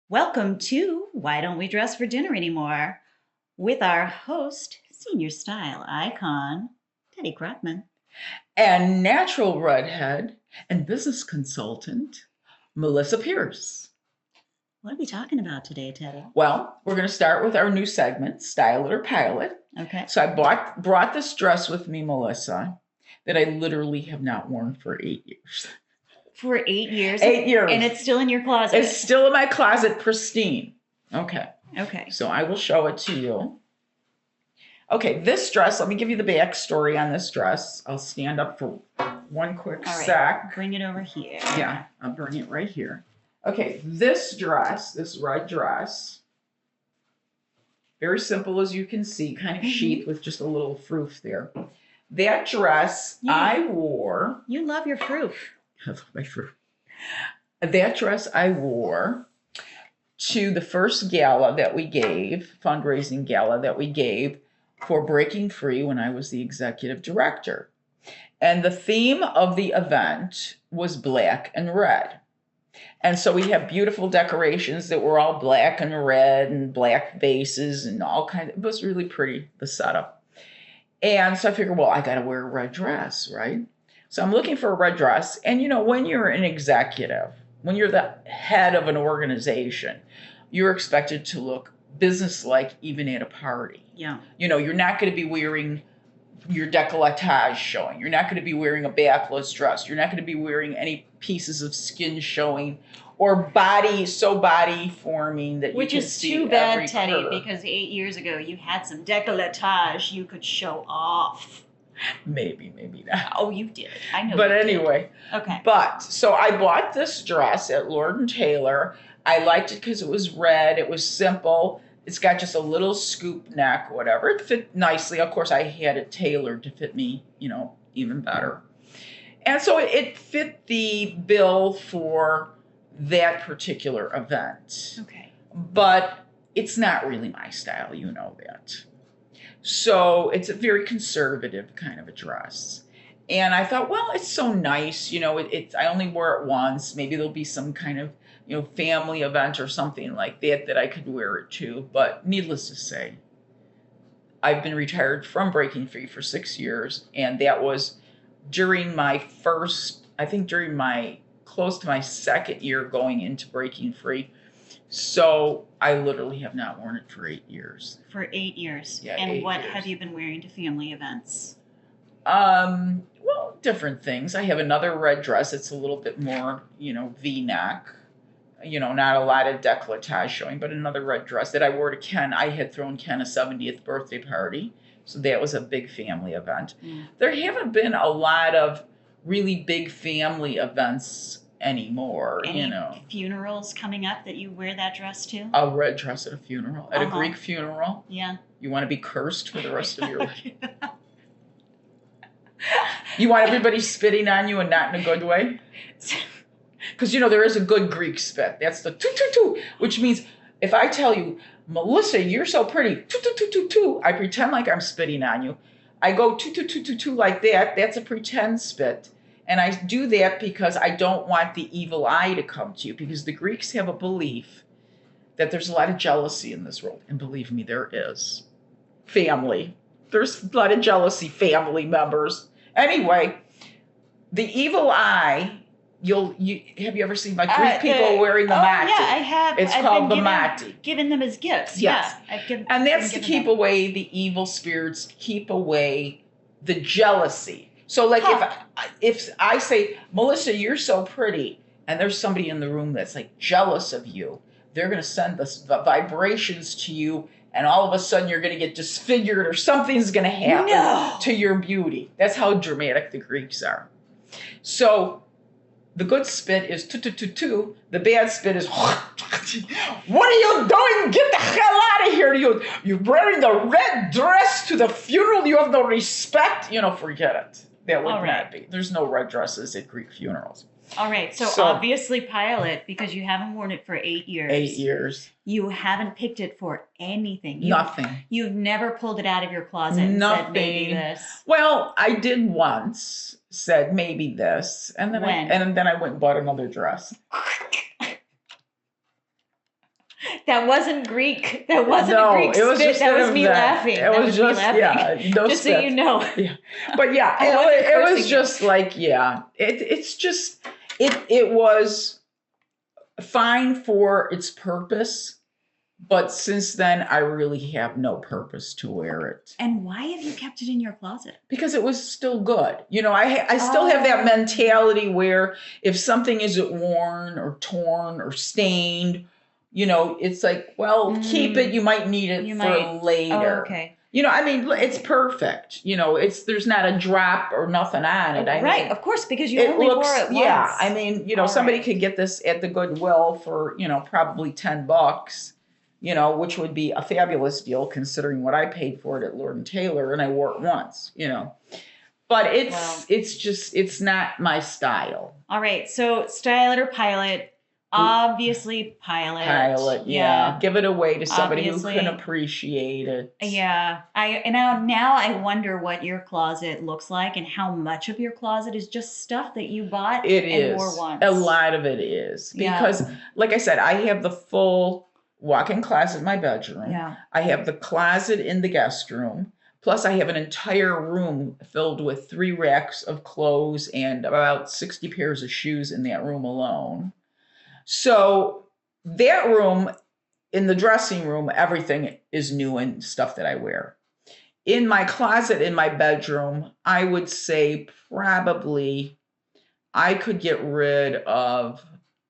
Welcome to Why Don't We Dress for Dinner Anymore with our host, senior style icon, Teddy Krotman. And natural redhead and business consultant, Melissa Pierce. What are we talking about today, Teddy? Well, we're going to start with our new segment, Style It or Pile It. Okay. So I brought this dress with me, Melissa, that I literally have not worn for 8 years. For 8 years? 8 years. And it's still in your closet? It's still in my closet, pristine. Okay. Okay. So I will show it to you. Okay, this dress, let me give you the backstory on this dress. I'll stand up for one quick sec. Bring it over here. Yeah, I'll bring it right here. Okay, this dress, this red dress, very simple as you can see, kind of sheath with just a little froof there. That dress I wore. You love your froof. I love my froof. That dress I wore to the first gala that we gave, fundraising gala that we gave for Breaking Free when I was the executive director. And the theme of the event was black and red. And so we have beautiful decorations that were all black and red and black vases and all kinds. It was really pretty, the setup. And so I figured, well, I got to wear a red dress, right? So I'm looking for a red dress. And, you know, when you're an executive, when you're the head of an organization, you're expected to look businesslike even at a party. Yeah. You know, you're not going to be wearing your décolletage showing. You're not going to be wearing a backless dress. You're not going to be wearing any pieces of skin showing or body forming that Which you can is see too bad, every Teddy, curve. because 8 years ago you had some décolletage you could show off. Maybe not. Oh, you did. I know. But anyway. Okay. But so I bought this dress at Lord & Taylor. I liked it because it was red. It was simple. It's got just a little scoop neck, whatever. It fit nicely. Of course, I had it tailored to fit me, you know, even better. And so it fit the bill for that particular event. Okay. But it's not really my style, you know that. So it's a very conservative kind of a dress. And I thought, well, it's so nice. You know, I only wore it once. Maybe there'll be some kind of, you know, family event or something like that I could wear it to. But needless to say, I've been retired from Breaking Free for 6 years. And that was during my close to my second year going into Breaking Free. So I literally have not worn it for 8 years. For 8 years. Yeah, and 8 what years. have you been wearing to family events? Well, different things. I have another red dress. It's a little bit more, you know, V-neck. You know, not a lot of décolletage showing, but another red dress that I wore to Ken. I had thrown Ken a 70th birthday party. So that was a big family event. There haven't been a lot of really big family events anymore. Any you know, funerals coming up that you wear that dress to? a red dress at a funeral, at a Greek funeral. Yeah. You want to be cursed for the rest of your life. You want everybody spitting on you and not in a good way? Because, you know, there is a good Greek spit. That's the tu-tu-tu, which means if I tell you, Melissa, you're so pretty, tu-tu-tu-tu-tu, I pretend like I'm spitting on you. I go tu-tu-tu-tu-tu like that. That's a pretend spit. And I do that because I don't want the evil eye to come to you, because the Greeks have a belief that there's a lot of jealousy in this world. And believe me, there is. Family. There's a lot of jealousy, family members. Anyway, the evil eye, have you ever seen my Greek people wearing the mati? Yeah, I have. It's called the mati. Given them as gifts. Yes. Yeah, and that's to keep away the evil spirits, keep away the jealousy. So like if I say, Melissa, you're so pretty, and there's somebody in the room that's like jealous of you, they're going to send the vibrations to you, and all of a sudden you're going to get disfigured or something's going to happen to your beauty. That's how dramatic the Greeks are. So the good spit is tu-tu-tu-tu. The bad spit is, what are you doing? Get the hell out of here. You're wearing the red dress to the funeral. You have no respect. You know, forget it. That would not be. There's no red dresses at Greek funerals. All right. So obviously pile it, because you haven't worn it for 8 years. 8 years. You haven't picked it for anything. Nothing. You've never pulled it out of your closet and said maybe this. Well, I did once, said maybe this, and then I went and bought another dress. That wasn't Greek. That wasn't No, a Greek it was spit. just That an was me event. laughing. It That was was just, me laughing. yeah, no Just so spit. you know. Yeah. But yeah, I wasn't it was cursing just like, yeah, it's just, it was fine for its purpose. But since then, I really have no purpose to wear it. And why have you kept it in your closet? Because it was still good. You know, I still have that mentality where if something isn't worn or torn or stained, you know, it's like, well, keep it. You might need it later. Oh, okay. You know, I mean, it's perfect. You know, there's not a drop or nothing on it. I mean, of course, because you only wore it once. Yeah, I mean, you know, somebody could get this at the Goodwill for, you know, probably $10. You know, which would be a fabulous deal considering what I paid for it at Lord & Taylor, and I wore it once, you know. But it's not my style. All right, so style it or pilot. Obviously pilot. Pilot, yeah. Give it away to somebody Obviously. who can appreciate it. Yeah. Now I wonder what your closet looks like and how much of your closet is just stuff that you bought wore once. A lot of it is. Because, like I said, I have the full walk-in closet in my bedroom. Yeah. I have the closet in the guest room. Plus, I have an entire room filled with 3 racks of clothes and about 60 pairs of shoes in that room alone. So that room, in the dressing room, everything is new and stuff that I wear. In my closet in my bedroom, I would say probably I could get rid of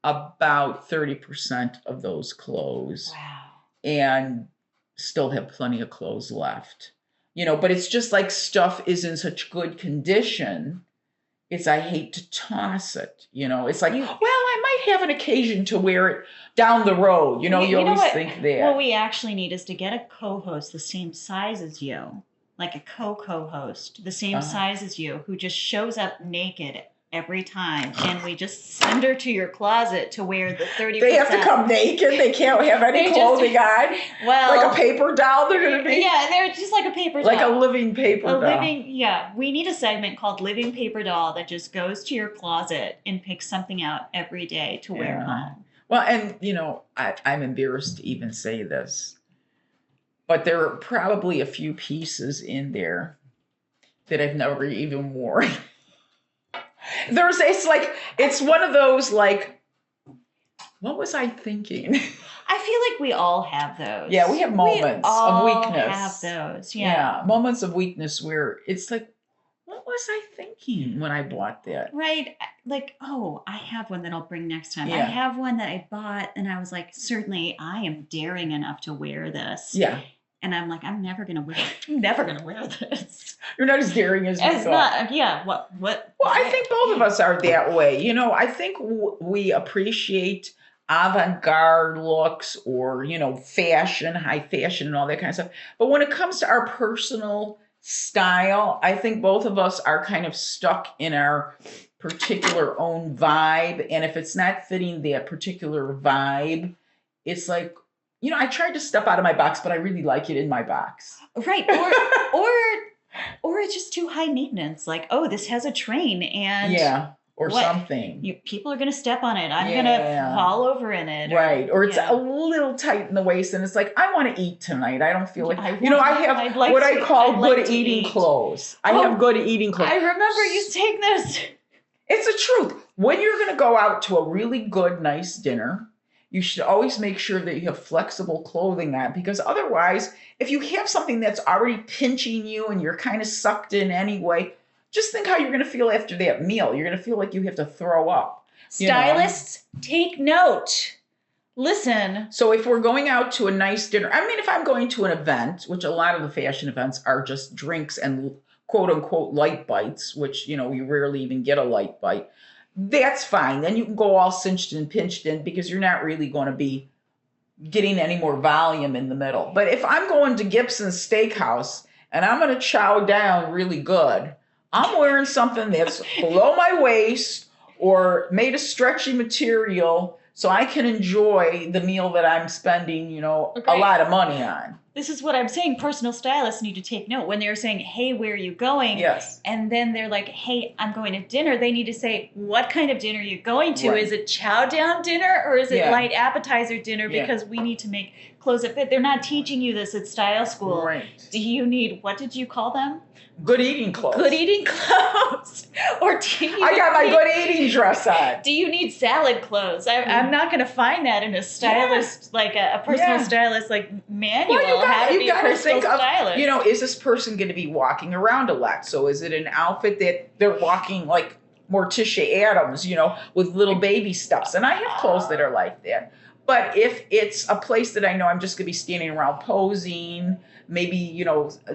about 30% of those clothes. Wow. And still have plenty of clothes left. You know, but it's just like stuff is in such good condition. I hate to toss it. You know, it's like, well, I might have an occasion to wear it down the road. You know, you always think that. What we actually need is to get a co-host the same size as you. Like a co-host, the same size as you, who just shows up naked every time, and we just send her to your closet to wear the 30%. They have to come naked. They can't have any clothing on. Well, like a paper doll, they're going to be. Yeah, they're just like a paper doll. Like a living paper doll. We need a segment called Living Paper Doll that just goes to your closet and picks something out every day to wear home. Well, and you know, I'm embarrassed to even say this, but there are probably a few pieces in there that I've never even worn. It's one of those like, what was I thinking? I feel like we all have those. Yeah, we have moments of weakness. We all have those. Yeah, moments of weakness where it's like, what was I thinking when I bought that? Right. Like, oh, I have one that I'll bring next time. Yeah. I have one that I bought and I was like, certainly I am daring enough to wear this. Yeah. And I'm like, I'm never going to wear it. I'm never going to wear this. You're not as daring as you thought. What? Well, I think both of us are that way. You know, I think we appreciate avant-garde looks or, you know, fashion, high fashion and all that kind of stuff. But when it comes to our personal style, I think both of us are kind of stuck in our particular own vibe. And if it's not fitting that particular vibe, it's like, you know, I tried to step out of my box, but I really like it in my box. Right. Or it's just too high maintenance. Like, oh, this has a train and something. People are going to step on it. I'm going to fall over in it. Right. Or it's a little tight in the waist and it's like, I want to eat tonight. I don't feel like, I have what I call good eating clothes. I have good eating clothes. I remember you saying this. It's the truth. When you're going to go out to a really good, nice dinner, you should always make sure that you have flexible clothing on, because otherwise, if you have something that's already pinching you and you're kind of sucked in anyway, just think how you're going to feel after that meal. You're going to feel like you have to throw up. Stylists, take note. Listen. So if we're going out to a nice dinner, I mean, if I'm going to an event, which a lot of the fashion events are just drinks and quote unquote light bites, which, you know, you rarely even get a light bite. That's fine. Then you can go all cinched and pinched in because you're not really going to be getting any more volume in the middle. But if I'm going to Gibson's Steakhouse and I'm going to chow down really good, I'm wearing something that's below my waist or made of stretchy material so I can enjoy the meal that I'm spending, you know, a lot of money on. This is what I'm saying. Personal stylists need to take note when they're saying, "Hey, where are you going?" Yes. And then they're like, "Hey, I'm going to dinner." They need to say, "What kind of dinner are you going to? Right. Is it chow down dinner or is it Yeah. light appetizer dinner? Yeah. Because we need to make clothes that fit." They're not teaching you this at style school. Right. Do you need, what did you call them? Good eating clothes. Good eating clothes. Or do you I got my good eating dress on. Do you need salad clothes? I'm not going to find that in a stylist, like a personal stylist, like manual. Well, how to be a gotta personal stylist. Is this person going to be walking around a lot? So is it an outfit that they're walking like Morticia Adams, with little baby stuffs? And I have clothes that are like that. But if it's a place that I know I'm just going to be standing around posing, maybe,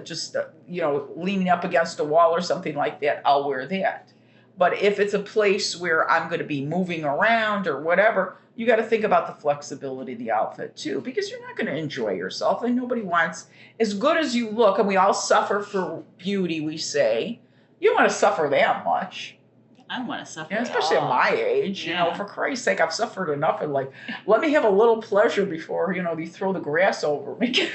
just, leaning up against a wall or something like that, I'll wear that. But if it's a place where I'm going to be moving around or whatever, you got to think about the flexibility of the outfit too, because you're not going to enjoy yourself, and nobody wants, as good as you look, and we all suffer for beauty, we say, you don't want to suffer that much. I don't want to suffer. Especially at my age, for Christ's sake, I've suffered enough, and let me have a little pleasure before, you throw the grass over me.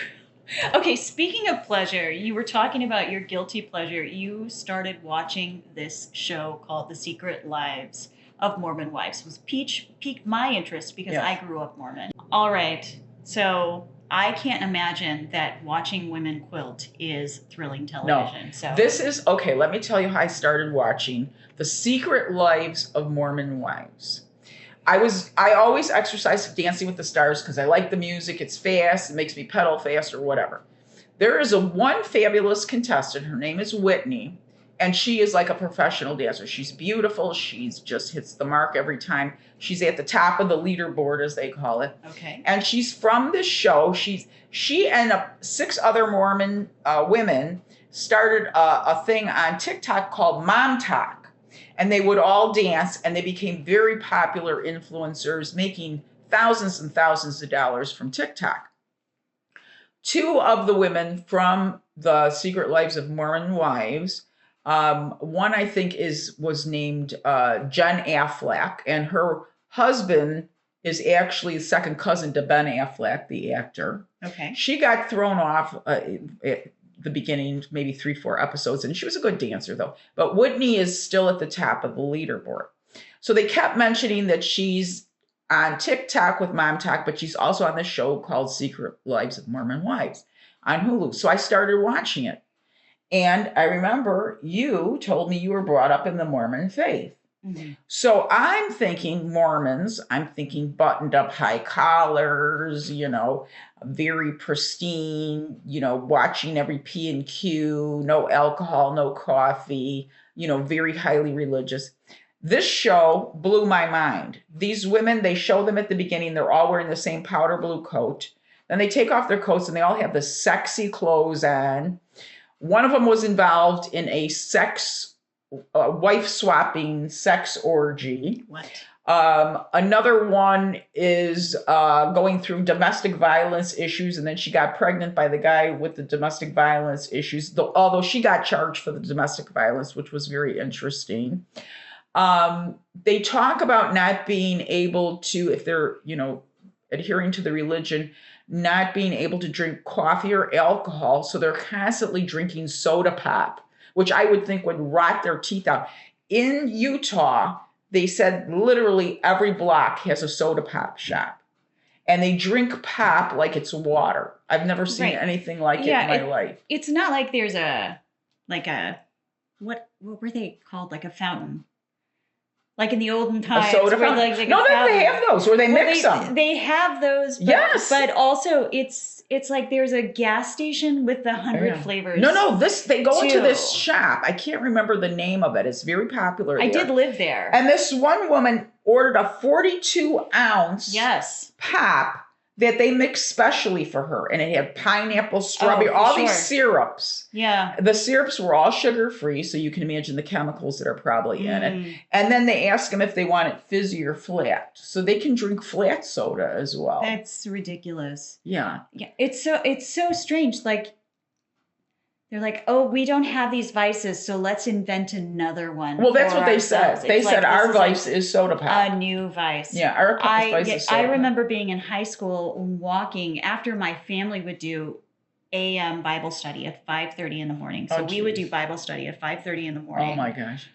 Okay, speaking of pleasure, you were talking about your guilty pleasure. You started watching this show called The Secret Lives of Mormon Wives. It was piqued my interest because I grew up Mormon. All right, so I can't imagine that watching women quilt is thrilling television. No, so this is, okay, let me tell you how I started watching The Secret Lives of Mormon Wives. I always exercise Dancing with the Stars because I like the music. It's fast. It makes me pedal fast or whatever. There is one fabulous contestant. Her name is Whitney, and she is like a professional dancer. She's beautiful. She's just hits the mark every time. She's at the top of the leaderboard, as they call it. Okay. And she's from this show. She and 6 other Mormon women started a thing on TikTok called Mom Talk. And they would all dance, and they became very popular influencers, making thousands and thousands of dollars from TikTok. 2 of the women from The Secret Lives of Mormon Wives, one I think was named Jen Affleck, and her husband is actually a second cousin to Ben Affleck, the actor. Okay. She got thrown off the beginning, maybe 3-4 episodes, and she was a good dancer though. But Whitney is still at the top of the leaderboard. So they kept mentioning that she's on TikTok with Mom Talk, but she's also on this show called Secret Lives of Mormon Wives on Hulu. So I started watching it. And I remember you told me you were brought up in the Mormon faith. Mm-hmm. So I'm thinking Mormons, I'm thinking buttoned up high collars, very pristine, watching every P and Q, no alcohol, no coffee, very highly religious. This show blew my mind. These women, they show them at the beginning, they're all wearing the same powder blue coat. Then they take off their coats and they all have the sexy clothes on. One of them was involved in a wife swapping sex orgy. What? Another one is going through domestic violence issues, and then she got pregnant by the guy with the domestic violence issues, although she got charged for the domestic violence, which was very interesting. They talk about not being able to, if they're, adhering to the religion, not being able to drink coffee or alcohol, so they're constantly drinking soda pop, which I would think would rot their teeth out. In Utah, they said literally every block has a soda pop shop. And they drink pop like it's water. I've never seen anything like it in my life. It's not like there's what were they called? Like a fountain. Like in the olden times. A soda fountain? They have those where they mix them. They have those. But, yes. But also it's like there's a gas station with the 100 flavors. No, they go into this shop. I can't remember the name of it. It's very popular there. I did live there. And this one woman ordered a 42-ounce pop that they mixed specially for her. And it had pineapple, strawberry, these syrups. Yeah. The syrups were all sugar-free, so you can imagine the chemicals that are probably in it. And then they asked them if they want it fizzy or flat. So they can drink flat soda as well. That's ridiculous. Yeah. Yeah. It's so strange. Like, they're like, oh, we don't have these vices, so let's invent another one. Well, that's what they said. They said our vice is soda pop. A new vice. Yeah, our vice is soda pop. I remember being in high school walking after my family would do a.m. Bible study at 5:30 in the morning. So Oh, we would do geez. Bible study at 5:30 in the Oh morning. my gosh.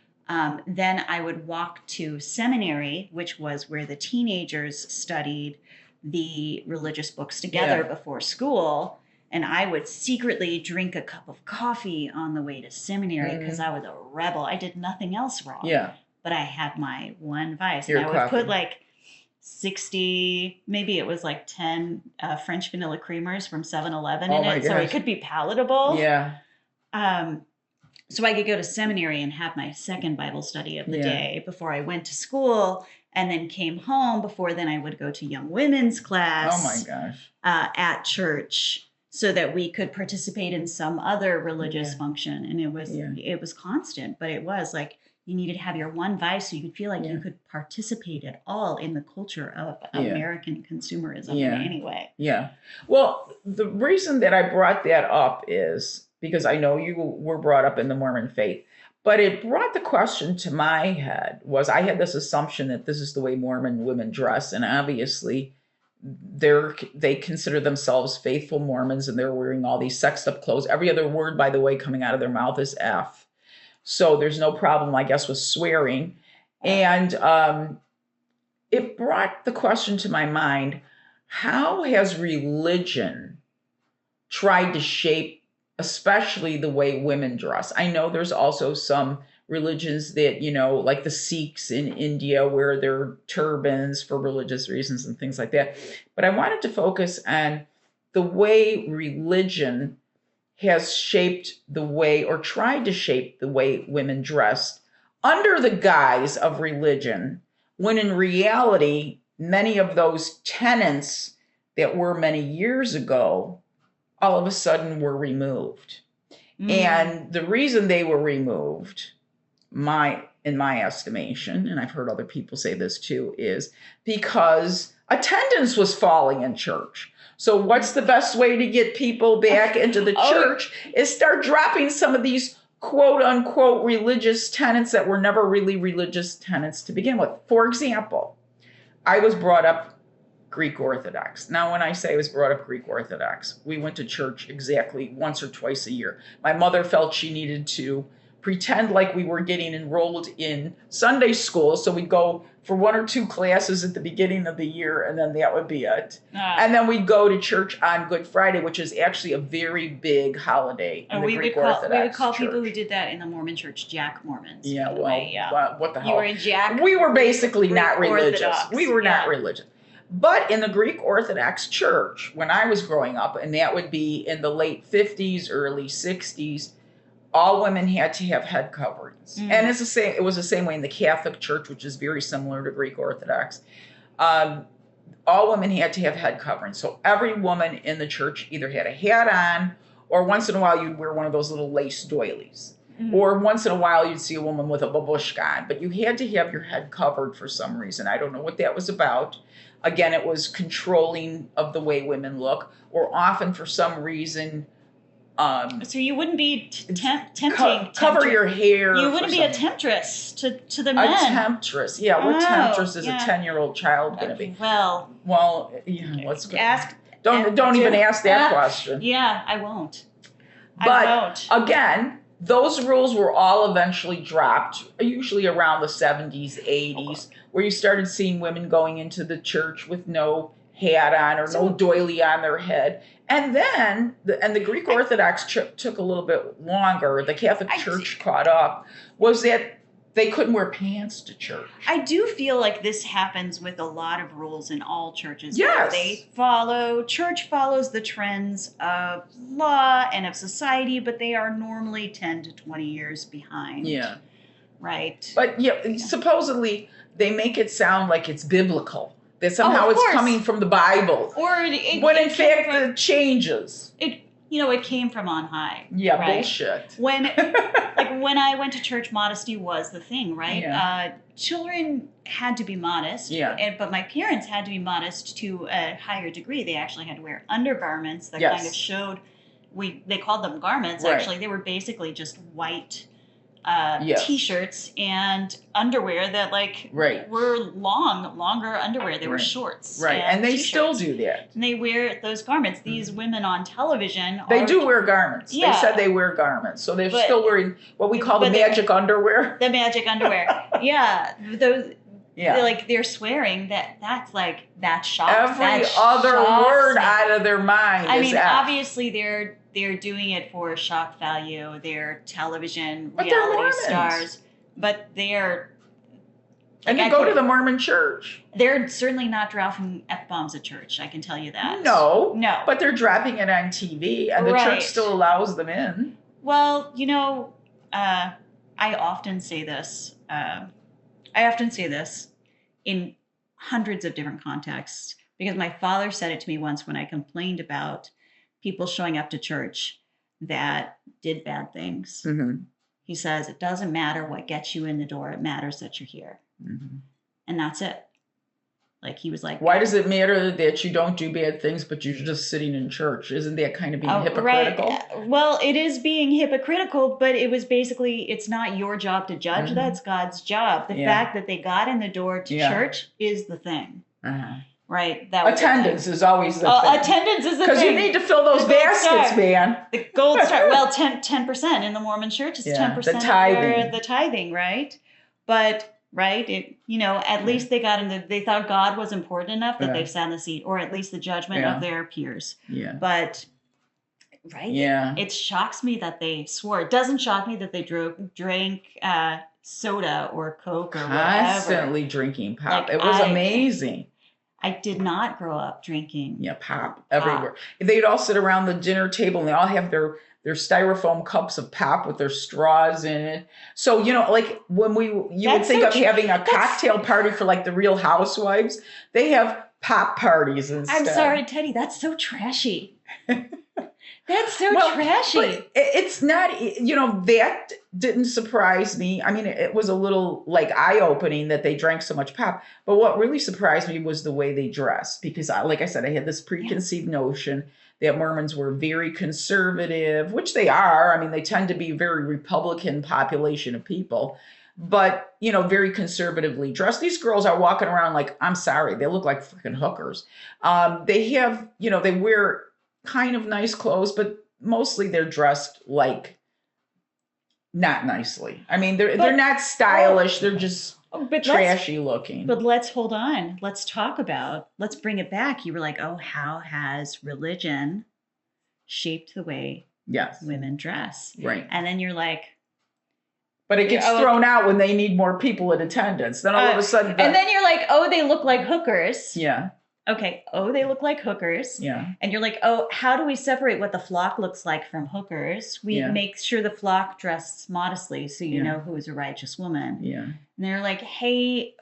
Then I would walk to seminary, which was where the teenagers studied the religious books together Yeah. before school. And I would secretly drink a cup of coffee on the way to seminary because I was a rebel. I did nothing else wrong. Yeah. But I had my one vice. Your And I would coffee. put like 60, maybe it was like 10 French vanilla creamers from 7-Eleven Oh in my it. So it gosh. could be palatable. Yeah. So I could go to seminary and have my second Bible study of the Yeah. day before I went to school, and then came home. Before then, I would go to young women's class Oh my gosh. at church so that we could participate in some other religious Yeah. function. And it was constant, but it was like you needed to have your one vice so you could feel like you could participate at all in the culture of American consumerism in any way. Yeah. Well, the reason that I brought that up is because I know you were brought up in the Mormon faith, but it brought the question to my head was I had this assumption that this is the way Mormon women dress, and obviously they consider themselves faithful Mormons, and they're wearing all these sexed up clothes. Every other word, by the way, coming out of their mouth is F. So there's no problem, I guess, with swearing. And it brought the question to my mind, how has religion tried to shape especially the way women dress? I know there's also some religions that, like the Sikhs in India, wear their turbans for religious reasons and things like that. But I wanted to focus on the way religion has shaped the way, or tried to shape the way women dressed under the guise of religion, when in reality, many of those tenets that were many years ago all of a sudden were removed. And the reason they were removed, in my estimation, and I've heard other people say this too, is because attendance was falling in church. So what's the best way to get people back into the church is start dropping some of these quote unquote religious tenets that were never really religious tenets to begin with. For example, I was brought up Greek Orthodox. Now, when I say I was brought up Greek Orthodox, we went to church exactly once or twice a year. My mother felt she needed to pretend like we were getting enrolled in Sunday school. So we'd go for 1 or 2 classes at the beginning of the year, and then that would be it. And then we'd go to church on Good Friday, which is actually a very big holiday in the Greek Orthodox We would call church. people who did that in the Mormon church Jack Mormons. Yeah, what the hell? You were in Jack. We were basically Greek not religious. Orthodox. We were not religious. But in the Greek Orthodox Church, when I was growing up, and that would be in the late 50s, early 60s, all women had to have head coverings. And it was the same way in the Catholic Church, which is very similar to Greek Orthodox. All women had to have head coverings. So every woman in the church either had a hat on, or once in a while you'd wear one of those little lace doilies. Or once in a while you'd see a woman with a babushka on. But you had to have your head covered for some reason. I don't know what that was about. Again, it was controlling of the way women look, or often for some reason. So you wouldn't be tempting. Cover your hair. You wouldn't be a temptress to the men. A temptress. Yeah, what temptress is a 10-year-old child going to be? Well, let's go. Don't even ask that question. Yeah, I won't. But again, those rules were all eventually dropped, usually around the 70s, 80s, where you started seeing women going into the church with no hat on or no doily on their head. And then, the Greek Orthodox took a little bit longer. The Catholic Church caught up, was that they couldn't wear pants to church. I do feel like this happens with a lot of rules in all churches. Yes. Church follows the trends of law and of society, but they are normally 10 to 20 years behind. Yeah. Right. But supposedly they make it sound like it's biblical. That somehow it's coming from the Bible. When in fact it changes. It came from on high. Yeah, right? Bullshit. When I went to church, modesty was the thing, right? Yeah. Children had to be modest, but my parents had to be modest to a higher degree. They actually had to wear undergarments that kind of showed. They called them garments. Right. Actually, they were basically just white Yes. t-shirts and underwear that like Right. were longer underwear. They were Right. shorts. Right. And they t-shirts. still do that. And they wear those garments. These women on television They do wear garments. Yeah. They said they wear garments. So they're But- still wearing what we call the magic underwear. The magic underwear. Yeah. Those Yeah. they're swearing that shocks. Every that other shocks word me. out of their mind I is mean, F. obviously they're doing it for shock value. They're television But they're reality Mormons. stars, but they're And they go to the Mormon church. They're certainly not dropping F-bombs at church. I can tell you that. No. No. But they're dropping it on TV, and the Right. church still allows them in. Well, I often say this. In hundreds of different contexts because my father said it to me once when I complained about people showing up to church that did bad things. Mm-hmm. He says, it doesn't matter what gets you in the door. It matters that you're here. Mm-hmm. And that's it. Like he was like, why does it matter that you don't do bad things, but you're just sitting in church? Isn't that kind of being hypocritical? Right. Well, it is being hypocritical, but it was basically, it's not your job to judge. Mm-hmm. That's God's job. The fact that they got in the door to church is the thing. Uh-huh. Right. That was attendance is always the thing. Attendance is the thing. Because you need to fill those baskets, man. The gold star. Well, 10% in the Mormon church is 10% the tithing. of the tithing, right? But right, at least they got in they thought God was important enough that they sat in the seat, or at least the judgment of their peers. Yeah. But right, it shocks me that they swore. It doesn't shock me that they drank soda or Coke or constantly whatever. drinking pop. It was amazing. I did not grow up drinking. Yeah, pop everywhere. They'd all sit around the dinner table and they all have their styrofoam cups of pop with their straws in it. So, like when you would think of having a cocktail party for like the Real Housewives, they have pop parties instead. I'm sorry, Teddy, that's so trashy. That's so trashy. But it's not, that didn't surprise me. I mean, it was a little like eye-opening that they drank so much pop. But what really surprised me was the way they dressed. Because like I said, I had this preconceived notion that Mormons were very conservative, which they are. I mean, they tend to be a very Republican population of people. But, very conservatively dressed. These girls are walking around like, I'm sorry, they look like freaking hookers. They have, they wear kind of nice clothes, but mostly they're dressed like not nicely. I mean, they're not stylish. They're just trashy looking. But let's hold on. Let's bring it back. You were like, oh, how has religion shaped the way women dress? Right. And then you're like, but it gets thrown out when they need more people in attendance. Then all of a sudden, and then you're like, oh, they look like hookers. Yeah. Okay. Oh, they look like hookers. Yeah. And you're like, oh, how do we separate what the flock looks like from hookers? We make sure the flock dress modestly so you know who is a righteous woman. Yeah. And they're like, hey,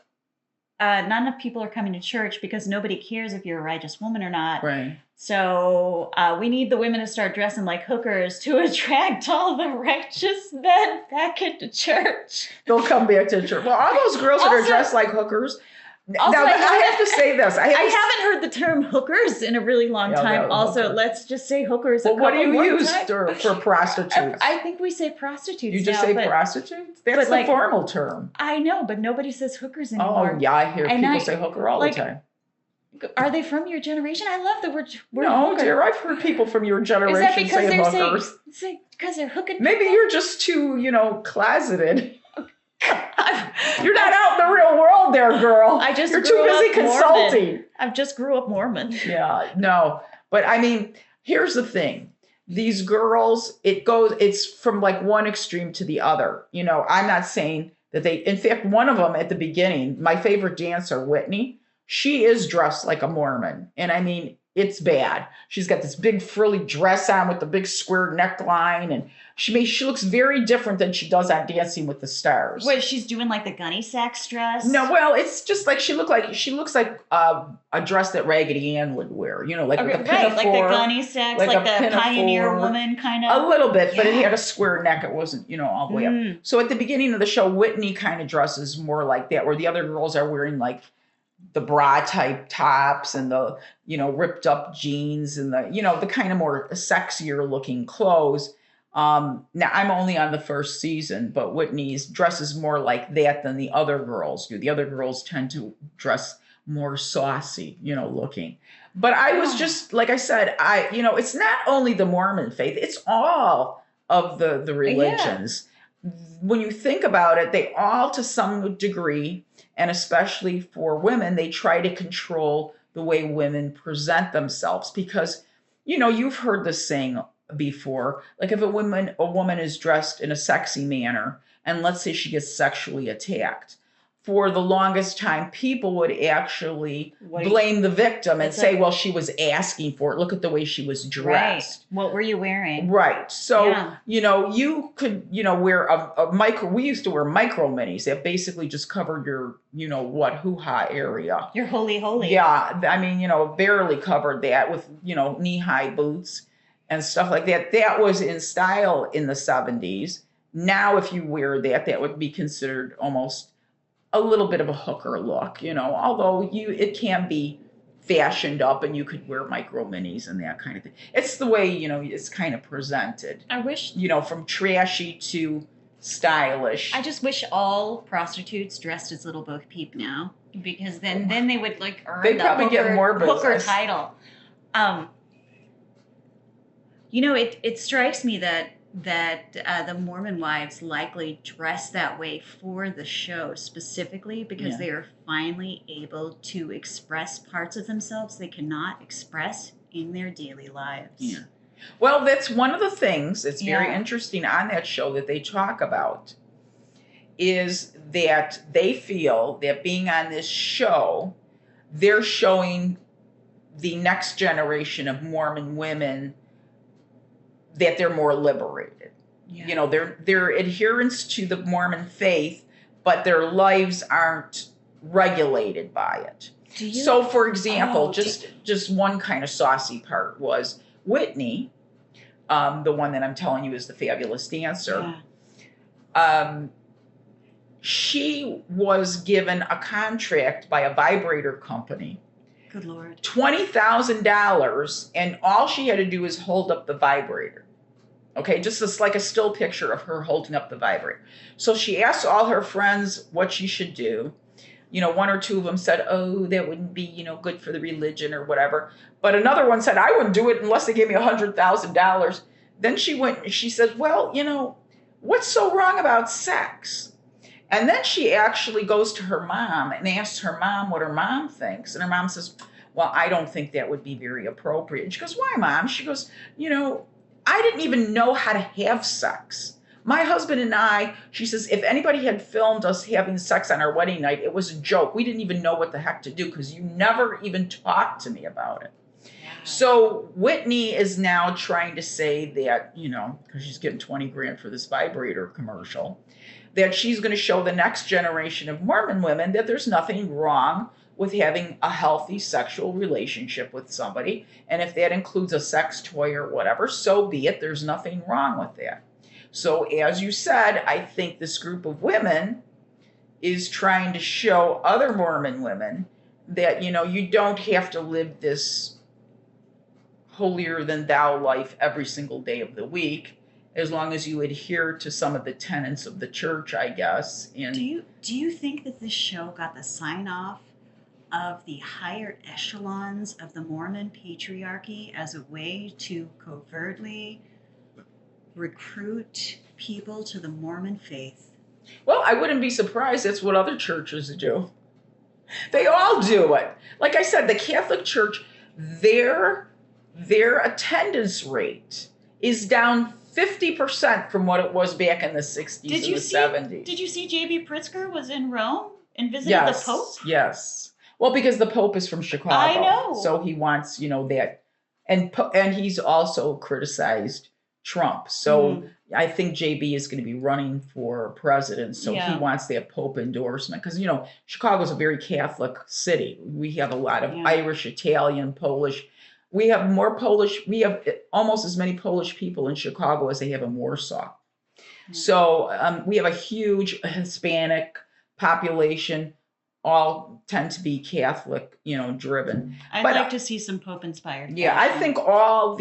not enough people are coming to church because nobody cares if you're a righteous woman or not. Right. So we need the women to start dressing like hookers to attract all the righteous men back into church. They'll come back to church. Well, all those girls that are dressed like hookers. Also, now, I have to say this. I haven't heard the term hookers in a really long time. Also, let's just say hookers. Well, what do you use for prostitutes? I think we say prostitutes. You just say prostitutes? That's the formal term. I know, but nobody says hookers anymore. Oh, yeah, I hear people say hooker all the time. Are they from your generation? I love the word no, hooker. Dear, I've heard people from your generation say hookers. Because they're hooking Maybe you're just too, closeted. You're not out in the real world there, girl. You're too busy consulting. I just grew up Mormon. Yeah, no. But I mean, here's the thing. These girls, it's from like one extreme to the other. I'm not saying that in fact, one of them at the beginning, my favorite dancer, Whitney, she is dressed like a Mormon. And I mean, it's bad. She's got this big frilly dress on with the big square neckline. And she looks very different than she does on Dancing with the Stars. Wait, she's doing like the gunny sacks dress? No, well, it's just like she looks like a dress that Raggedy Ann would wear. Like with a pinafore. Like the gunny sacks, like the pioneer woman kind of. A little bit, but it had a square neck. It wasn't, all the way up. So at the beginning of the show, Whitney kind of dresses more like that, where the other girls are wearing like the bra type tops and the, ripped up jeans and the, the kind of more sexier looking clothes. Now I'm only on the first season, but Whitney's dresses more like that than the other girls do. The other girls tend to dress more saucy, looking. But I was just, like I said, it's not only the Mormon faith, it's all of the religions. When you think about it, they all, to some degree, and especially for women, they try to control the way women present themselves because, you've heard this saying before, like if a woman is dressed in a sexy manner, and let's say she gets sexually attacked, for the longest time, people would actually blame the victim and say, well, she was asking for it. Look at the way she was dressed. Right. What were you wearing? Right. So, you could, wear a micro, we used to wear micro minis that basically just covered your, hoo-ha area. Your holy. Yeah. I mean, barely covered that with, knee-high boots and stuff like that. That was in style in the 70s. Now, if you wear that, that would be considered almost a little bit of a hooker look, although it can be fashioned up and you could wear micro minis and that kind of thing. It's the way, it's kind of presented. I wish, from trashy to stylish. I just wish all prostitutes dressed as Little Bo Peep now, because then they would earn They'd probably get more hooker title. It strikes me that the Mormon wives likely dress that way for the show specifically because they are finally able to express parts of themselves they cannot express in their daily lives. Yeah. Well, that's one of the things that's very interesting on that show that they talk about is that they feel that being on this show, they're showing the next generation of Mormon women that they're more liberated. Yeah. Their adherence to the Mormon faith, but their lives aren't regulated by it. So, for example, just one kind of saucy part was Whitney, the one that I'm telling you is the fabulous dancer. Yeah. She was given a contract by a vibrator company. Good Lord. $20,000, and all she had to do is hold up the vibrator. Okay, just like a still picture of her holding up the vibrator. So she asked all her friends what she should do. One or two of them said, oh, that wouldn't be, good for the religion or whatever. But another one said, I wouldn't do it unless they gave me $100,000. Then she went and she said, well, what's so wrong about sex? And then she actually goes to her mom and asks her mom what her mom thinks. And her mom says, well, I don't think that would be very appropriate. And she goes, why, Mom? She goes, I didn't even know how to have sex. My husband and I, she says, if anybody had filmed us having sex on our wedding night, it was a joke. We didn't even know what the heck to do because you never even talked to me about it. Yeah. So Whitney is now trying to say that, because she's getting 20 grand for this vibrator commercial, that she's going to show the next generation of Mormon women that there's nothing wrong with having a healthy sexual relationship with somebody. And if that includes a sex toy or whatever, so be it. There's nothing wrong with that. So as you said, I think this group of women is trying to show other Mormon women that, you don't have to live this holier than thou life every single day of the week, as long as you adhere to some of the tenets of the church, I guess. And do you think that this show got the sign off of the higher echelons of the Mormon patriarchy as a way to covertly recruit people to the Mormon faith? Well, I wouldn't be surprised. That's what other churches do. They all do it. Like I said, the Catholic Church, their attendance rate is down 50% from what it was back in the 60s and the 70s. Did you see J.B. Pritzker was in Rome and visited the Pope? Yes. Well, because the Pope is from Chicago. I know. So he wants, that. And he's also criticized Trump. So I think JB is going to be running for president. So he wants that Pope endorsement. Because, Chicago's a very Catholic city. We have a lot of Irish, Italian, Polish. We have we have almost as many Polish people in Chicago as they have in Warsaw. So we have a huge Hispanic population. All tend to be Catholic, driven. I'd like to see some Pope inspired. Yeah, I think all of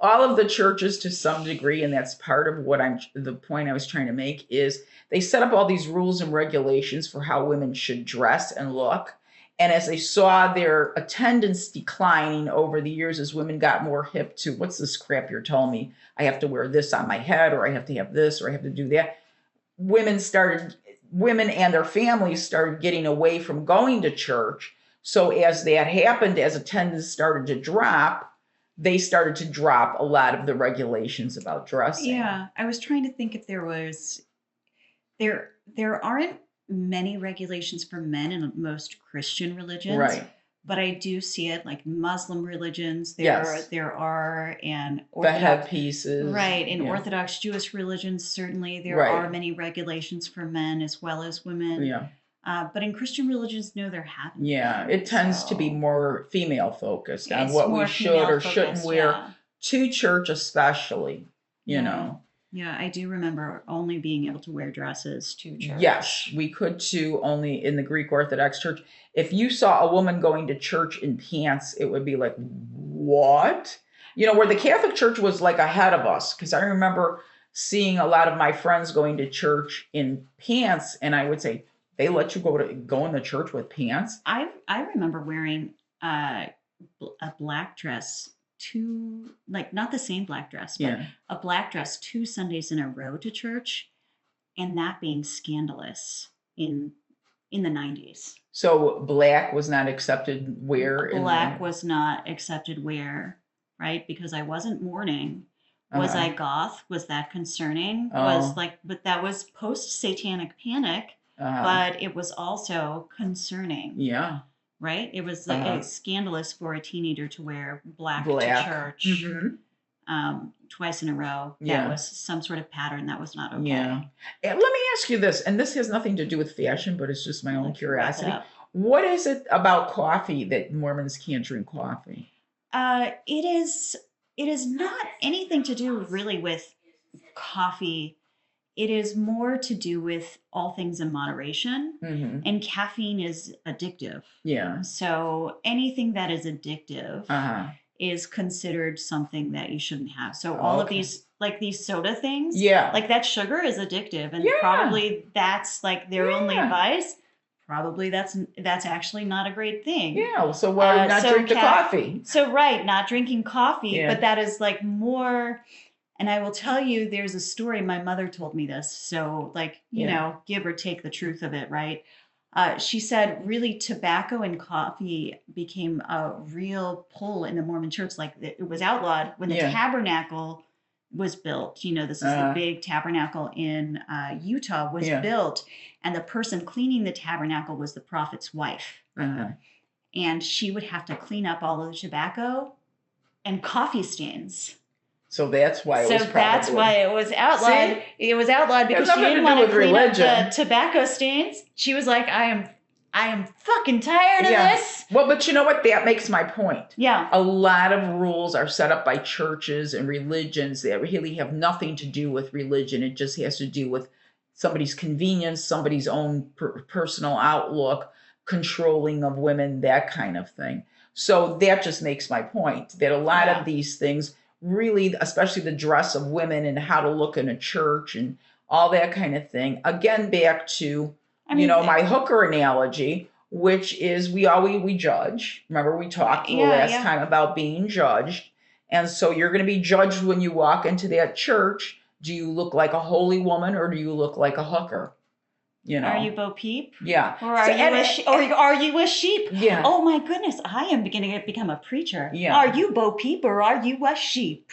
all of the churches to some degree, and that's part of what the point I was trying to make is they set up all these rules and regulations for how women should dress and look. And as they saw their attendance declining over the years, as women got more hip to what's this crap you're telling me? I have to wear this on my head, or I have to have this, or I have to do that. Women and their families started getting away from going to church. So as that happened, as attendance started to drop, they started to drop a lot of the regulations about dressing. Yeah, I was trying to think if there aren't many regulations for men in most Christian religions. Right. But I do see it like Muslim religions. Yes. There are, and The headpieces. Right. In Yeah. Orthodox Jewish religions, certainly there Right. are many regulations for men as well as women. Yeah. But in Christian religions, no, there haven't. Yeah. been. It tends to be So more female focused on it's what we more should or female-focused, shouldn't wear yeah. to church, especially, you Yeah. know. Yeah, I do remember only being able to wear dresses to church. Yes, we could too, only in the Greek Orthodox Church. If you saw a woman going to church in pants, it would be like, what? You know, where the Catholic Church was like ahead of us, because I remember seeing a lot of my friends going to church in pants, and I would say, they let you go in the church with pants? I remember wearing a black dress not the same black dress, but Yeah. a black dress 2 Sundays in a row to church, and that being scandalous in the 90s. So black was not accepted wear? Black was not accepted wear, right? Because I wasn't mourning. Was Uh-huh. I goth? Was that concerning? Oh. But that was post-satanic panic, but it was also concerning. Yeah. Right? It was scandalous for a teenager to wear black. To church twice in a row. Yeah. That was some sort of pattern that was not okay. Yeah. And let me ask you this, and this has nothing to do with fashion, but it's just my own curiosity. What is it about coffee that Mormons can't drink coffee? It is not anything to do really with coffee. It is more to do with all things in moderation, and caffeine is addictive. Yeah. So anything that is addictive is considered something that you shouldn't have. So all of these, like these soda things, like that sugar is addictive, and probably that's like their only advice. Probably that's actually not a great thing. Yeah. So why not drink the coffee? So not drinking coffee, but that is like more. And I will tell you, there's a story. My mother told me this. So like, you know, give or take the truth of it, right? She said really tobacco and coffee became a real pull in the Mormon church. Like it was outlawed when the tabernacle was built. You know, this is the big tabernacle in Utah was built. And the person cleaning the tabernacle was the prophet's wife. And she would have to clean up all of the tobacco and coffee stains. So that's why it was probably. That's why it was outlawed. See? It was outlawed because she didn't want to clean up the tobacco stains. She was like, I am fucking tired of this. Well, but you know what? That makes my point. Yeah. A lot of rules are set up by churches and religions that really have nothing to do with religion. It just has to do with somebody's convenience, somebody's own personal outlook, controlling of women, that kind of thing. So that just makes my point that a lot of these things really, especially the dress of women and how to look in a church and all that kind of thing. Again, back to, my hooker analogy, which is we judge. Remember we talked the last time about being judged. And so you're going to be judged when you walk into that church. Do you look like a holy woman or do you look like a hooker? You know. Are you Bo Peep? Yeah. Or are you a sheep? Yeah. Oh my goodness, I am beginning to become a preacher. Yeah. Are you Bo Peep or are you a sheep?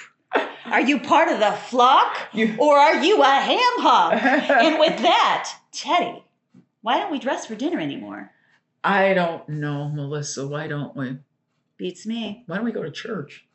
Are you part of the flock or are you a ham hock? And with that, Teddi, why don't we dress for dinner anymore? I don't know, Melissa. Why don't we? Beats me. Why don't we go to church?